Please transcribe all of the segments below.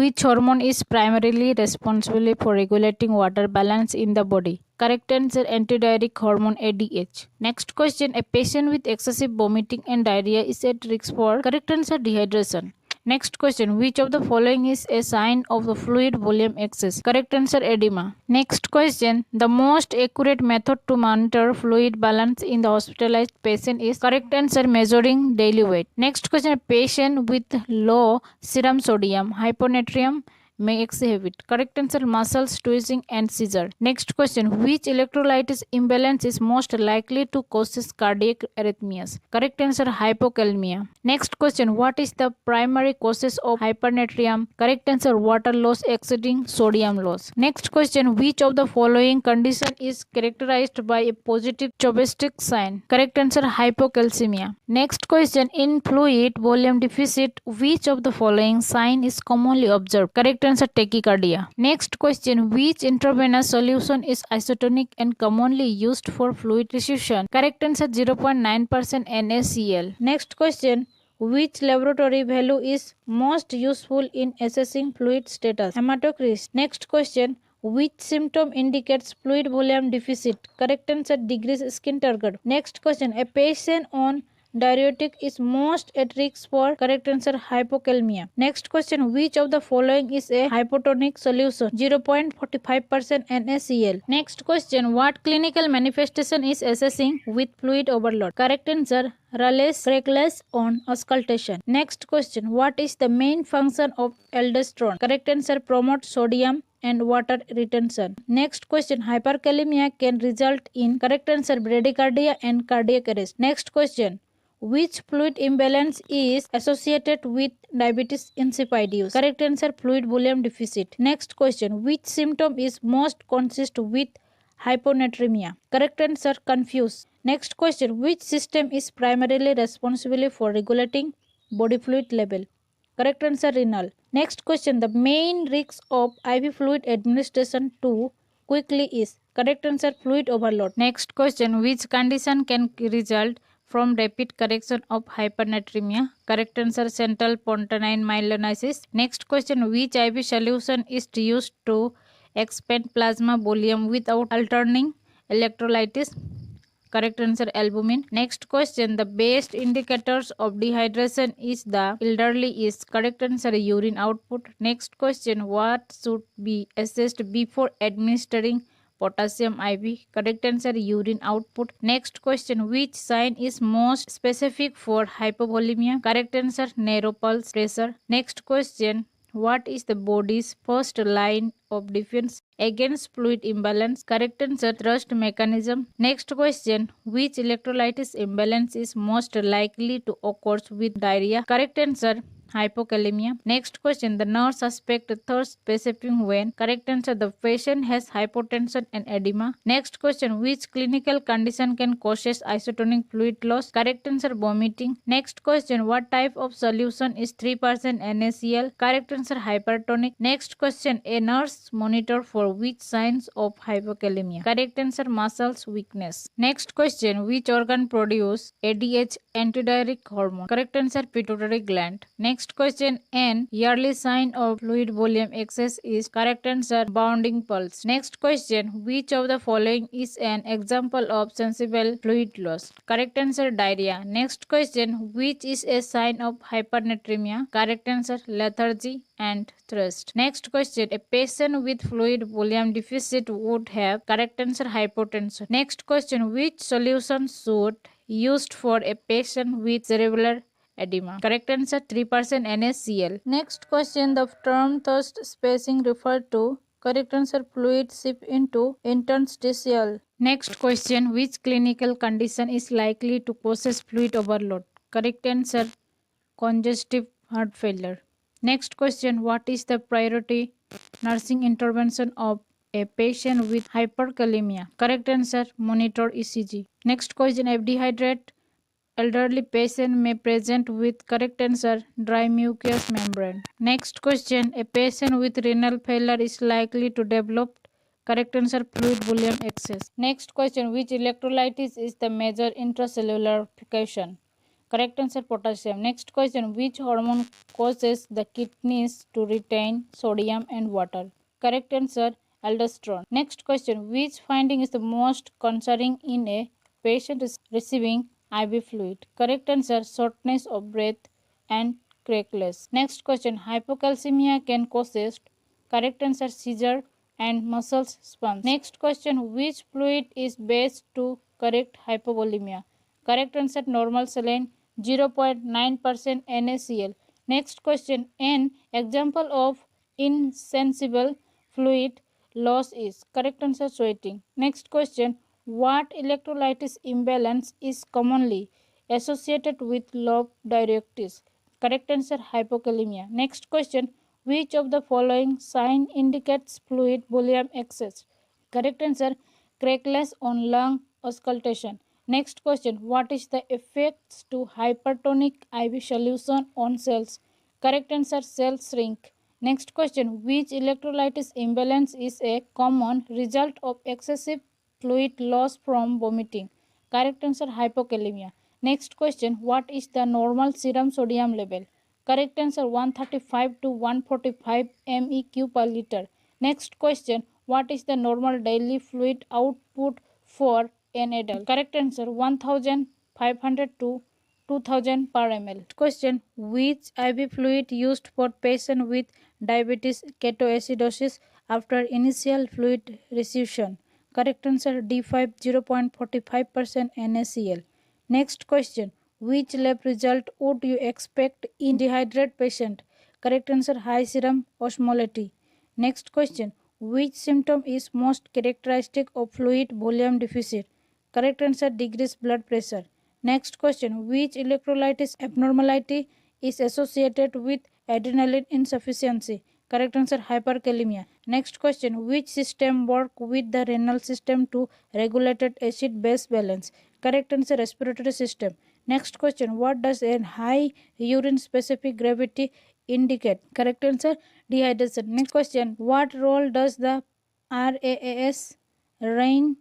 which hormone is primarily responsible for regulating water balance in the body? Correct answer, antidiuretic hormone ADH. Next question, a patient with excessive vomiting and diarrhea is at risk for? Correct answer, dehydration. Next question, which of the following is a sign of the fluid volume excess? Correct answer, edema. Next question, the most accurate method to monitor fluid balance in the hospitalized patient is? Correct answer, measuring daily weight. Next question, a patient with low serum sodium, hyponatremia may exhibit. Correct answer, muscles twitching and seizure. Next question, which electrolytes imbalance is most likely to cause cardiac arrhythmias? Correct answer, hypokalemia. Next question, what is the primary causes of hypernatremia? Correct answer, water loss exceeding sodium loss. Next question, which of the following condition is characterized by a positive Chobostic sign? Correct answer, hypocalcemia. Next question, in fluid volume deficit, which of the following sign is commonly observed? Correct answer, tachycardia. Next question, which intravenous solution is isotonic and commonly used for fluid resuscitation? Correct answer, 0.9% NaCl. Next question, which laboratory value is most useful in assessing fluid status? Hematocrit. Next question, which symptom indicates fluid volume deficit? Correct answer, decreased skin turgor. Next question, a patient on diuretic is most at risk for? Correct answer, hypokalemia. Next question, which of the following is a hypotonic solution? 0.45% NaCl. Next question, what clinical manifestation is assessing with fluid overload? Correct answer, Rayleigh's freckles on auscultation. Next question, what is the main function of aldosterone? Correct answer, promote sodium and water retention. Next question, hyperkalemia can result in? Correct answer, bradycardia and cardiac arrest. Next question, which fluid imbalance is associated with diabetes insipidus? Correct answer, fluid volume deficit. Next question, which symptom is most consistent with hyponatremia? Correct answer, confuse. Next question, which system is primarily responsible for regulating body fluid level? Correct answer, renal. Next question, the main risks of IV fluid administration too quickly is? Correct answer, fluid overload. Next question, which condition can result from rapid correction of hypernatremia? Correct answer, central pontine myelosis. Next question, which IV solution is used to expand plasma volume without altering electrolytes? Correct answer, albumin. Next question, the best indicators of dehydration is the elderly is? Correct answer, urine output. Next question, what should be assessed before administering potassium IV? Correct answer, urine output. Next question, which sign is most specific for hypovolemia? Correct answer, narrow pulse pressure. Next question, what is the body's first line of defense against fluid imbalance? Correct answer, thrust mechanism. Next question, which electrolytes imbalance is most likely to occur with diarrhea? Correct answer, hypokalemia. Next question, the nurse suspect thirst specific when? Correct answer, the patient has hypotension and edema. Next question, which clinical condition can cause isotonic fluid loss? Correct answer, vomiting. Next question, what type of solution is 3% NaCl? Correct answer, hypertonic. Next question, a nurse monitor for which signs of hypokalemia? Correct answer, muscles weakness. Next question, which organ produce ADH, antidiuretic hormone? Correct answer, pituitary gland. Next question, an yearly sign of fluid volume excess is? Correct answer, bounding pulse. Next question, which of the following is an example of sensible fluid loss? Correct answer, diarrhea. Next question, which is a sign of hypernatremia? Correct answer, lethargy and thirst. Next question, a patient with fluid volume deficit would have? Correct answer, hypotension. Next question, which solution should used for a patient with cerebral edema? Correct answer, 3% NaCl. Next question, the term thirst spacing referred to? Correct answer, fluid seep into interstitial. Next question, which clinical condition is likely to cause fluid overload? Correct answer, congestive heart failure. Next question, what is the priority nursing intervention of a patient with hyperkalemia? Correct answer, monitor ECG. Next question, a dehydrated elderly patient may present with? Correct answer, dry mucous membrane. Next question, a patient with renal failure is likely to develop? Correct answer, fluid volume excess. Next question, which electrolyte is the major intracellular application? Correct answer potassium. Next question, which hormone causes the kidneys to retain sodium and water? Correct answer aldosterone. Next question, which finding is the most concerning in a patient receiving IV fluid? Correct answer shortness of breath and crackles. Next question, hypocalcemia can cause correct answer seizure and muscles spasms. Next question, which fluid is best to correct hypovolemia? Correct answer normal saline 0.9% NaCl. Next question, an example of insensible fluid loss is correct answer sweating. Next question, what electrolytes imbalance is commonly associated with low diuresis? Correct answer hypokalemia. Next question, which of the following sign indicates fluid volume excess? Correct answer crackles on lung auscultation. Next question, what is the effects to hypertonic IV solution on cells? Correct answer cell shrink. Next question, which electrolytes imbalance is a common result of excessive fluid loss from vomiting? Correct answer hypokalemia. Next question, what is the normal serum sodium level? Correct answer 135 to 145 MEq per liter. Next question, what is the normal daily fluid output for an adult? Correct answer 1500 to 2000 per ml. Question, which IV fluid used for patient with diabetes ketoacidosis after initial fluid restriction? Correct answer D5 0.45% NaCl. Next question, which lab result would you expect in dehydrated patient? Correct answer high serum osmolality. Next question, which symptom is most characteristic of fluid volume deficit? Correct answer decreased blood pressure. Next question, which electrolytes abnormality is associated with adrenaline insufficiency? Correct answer hyperkalemia. Next question, which system work with the renal system to regulate acid base balance? Correct answer respiratory system. Next question, what does a high urine specific gravity indicate? Correct answer dehydration. Next question, what role does the RAAS renin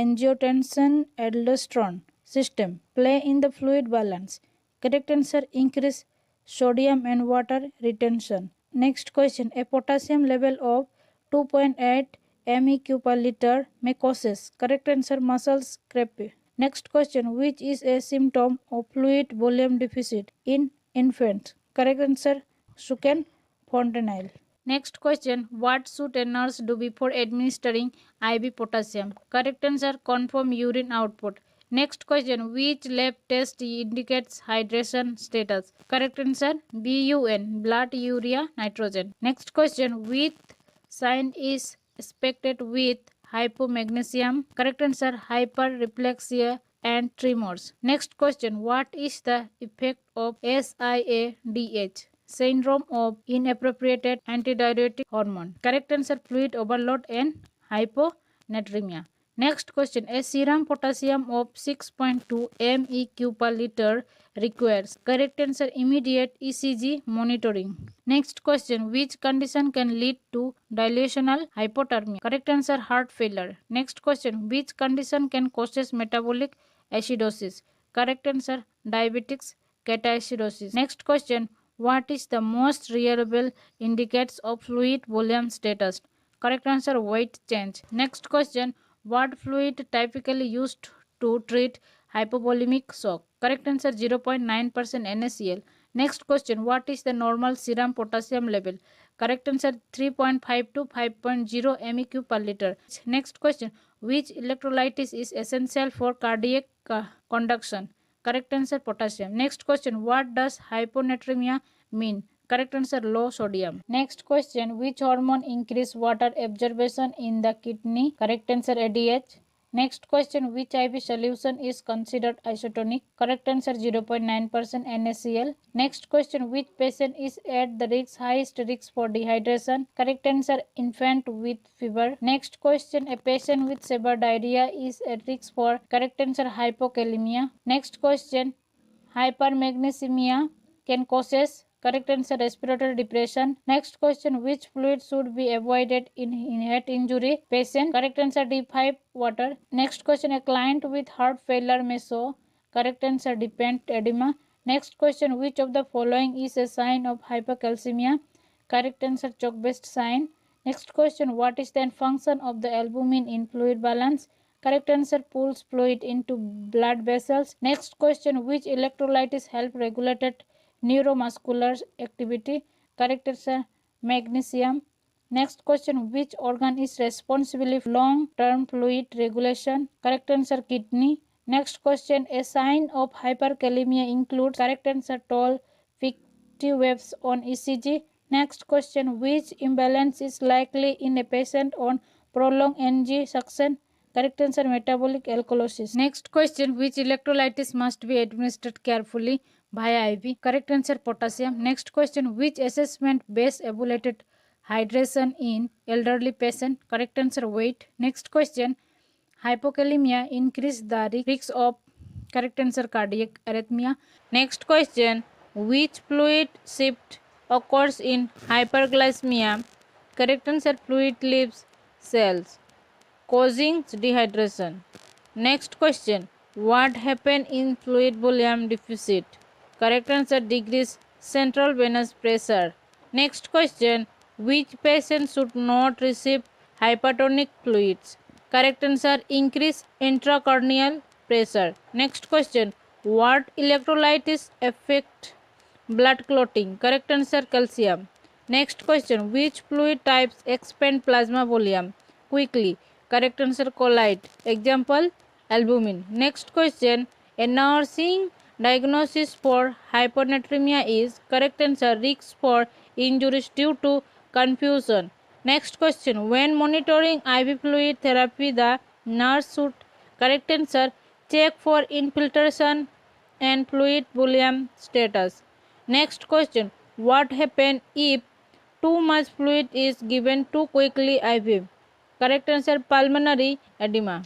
angiotensin aldosterone system play in the fluid balance? Correct answer increase sodium and water retention. Next question, a potassium level of 2.8 MEq per liter may causes. Correct answer muscles cramp. Next question, which is a symptom of fluid volume deficit in infants? Correct answer Suken fontanelle. Next question, what should a nurse do before administering IV potassium? Correct answer confirm urine output. Next question, which lab test indicates hydration status? Correct answer BUN, blood urea nitrogen. Next question, which sign is expected with hypomagnesium? Correct answer hyperreflexia and tremors. Next question, what is the effect of SIADH? Syndrome of inappropriate antidiuretic hormone? Correct answer fluid overload and hyponatremia. Next question, a serum potassium of 6.2 MEq per liter requires. Correct answer immediate ECG monitoring. Next question, which condition can lead to dilutional hypothermia? Correct answer heart failure. Next question, which condition can cause metabolic acidosis? Correct answer diabetics ketoacidosis. Next question, what is the most reliable indicators of fluid volume status? Correct answer weight change. Next question, what fluid typically used to treat hypovolemic shock? Correct answer 0.9% NaCl. Next question, what is the normal serum potassium level? Correct answer 3.5 to 5.0 MEq per liter. Next question, which electrolyte is essential for cardiac conduction? Correct answer potassium. Next question, what does hyponatremia mean? Correct answer low sodium. Next question, which hormone increase water absorption in the kidney? Correct answer ADH. Next question, which IV solution is considered isotonic? Correct answer 0.9% NaCl. Next question, which patient is at the highest risk for dehydration? Correct answer infant with fever. Next question, a patient with severe diarrhea is at risk for. Correct answer hypokalemia. Next question, hypermagnesemia can causes. Correct answer respiratory depression. Next question, which fluid should be avoided in head injury patient? Correct answer D5 water. Next question, a client with heart failure may show. Correct answer depend edema. Next question, which of the following is a sign of hypercalcemia? Correct answer, chalk-based sign. Next question, what is the function of the albumin in fluid balance? Correct answer, pulls fluid into blood vessels. Next question, which electrolytes help regulate neuromuscular activity? Correct answer, magnesium. Next question, which organ is responsible for long-term fluid regulation? Correct answer, kidney. Next question, a sign of hyperkalemia includes, correct answer, tall, fictive waves on ECG. Next question, which imbalance is likely in a patient on prolonged NG suction? Correct answer, metabolic alkalosis. Next question, which electrolytes must be administered carefully via IV? Correct answer, potassium. Next question, which assessment best evaluated hydration in elderly patient? Correct answer, weight. Next question, hypokalemia increase the risk of, correct answer, cardiac arrhythmia. Next question, which fluid shift occurs in hyperglycemia? Correct answer, fluid leaves cells causing dehydration. Next question, what happens in fluid volume deficit? Correct answer, decrease central venous pressure. Next question, which patient should not receive hypertonic fluids? Correct answer, increase intracranial pressure. Next question, what electrolytes affect blood clotting? Correct answer, calcium. Next question, which fluid types expand plasma volume quickly? Correct answer, colloid. Example, albumin. Next question, a nursing diagnosis for hyponatremia is, correct answer, risk for injuries due to confusion. Next question, when monitoring IV fluid therapy the nurse should, correct answer, check for infiltration and fluid volume status. Next question, what happens if too much fluid is given too quickly IV? Correct answer, pulmonary edema.